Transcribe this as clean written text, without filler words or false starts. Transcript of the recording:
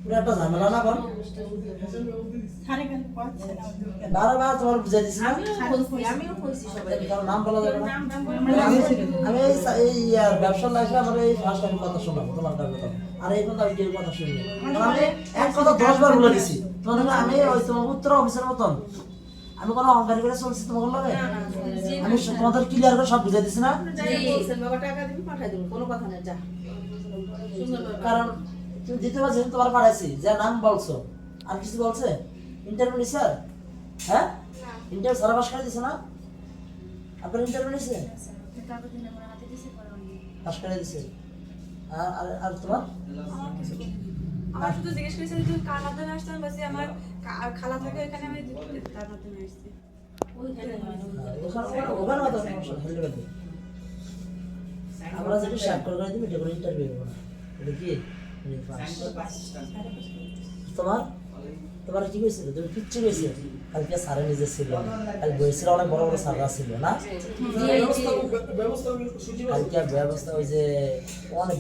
পুরো একটা ঝামেলা না কর সারে কেন পাচ্ছে না বারবার তোমার বুঝাই দিছি না আমিও কইছি সবাই কারণ নাম বলা যাবে না আমি এই ব্যবসার লাইফে আমার এই ফার্স্ট টাইম কথা শুনলাম তোমার কথা আর এই কথা আমি কেউ কথা শুনিনি আমি এক কথা 10 বার বলে দিছি তোমার আমি ওই তোমার উত্তর অফিসের মতন আমি কোনো অহংকার করে চলছি তোমার লাগে আমি তোমাদের ক্লিয়ার করে সব বুঝাই দিছি না বাবা টাকা দিবি পাঠাই দেব কোনো কথা না যা কারণ তুমি দিতে পারছো তোমার পাঠাইছি যে নাম বলছো আর কিছু বলছে ইন্টারভিউ নিছে হ্যাঁ ইন্টারভিউ সারা পাস করে দিছে না আপনার ইন্টারভিউ নিছে পাস করে দিছে আর তোমার আমার শুধু জিজ্ঞেস করেছে যে তুমি কার মাধ্যমে আসছো আমি বলছি আমার খালা থাকে ওখানে আমি তার মাধ্যমে আসছি ওখানে কথা হেলমেট আমরা যেটা শেয়ার করে দিবি এটা করে ইন্টারভিউ করব না এটা কি তোমার তোমার কি হয়েছিল তুমি কিচ্ছু হয়েছে কালকে স্যারে নিজে ছিল কাল বইছিল অনেক বড় বড় স্যাররা ছিল না কালকে ব্যবস্থা ওই যে অনেক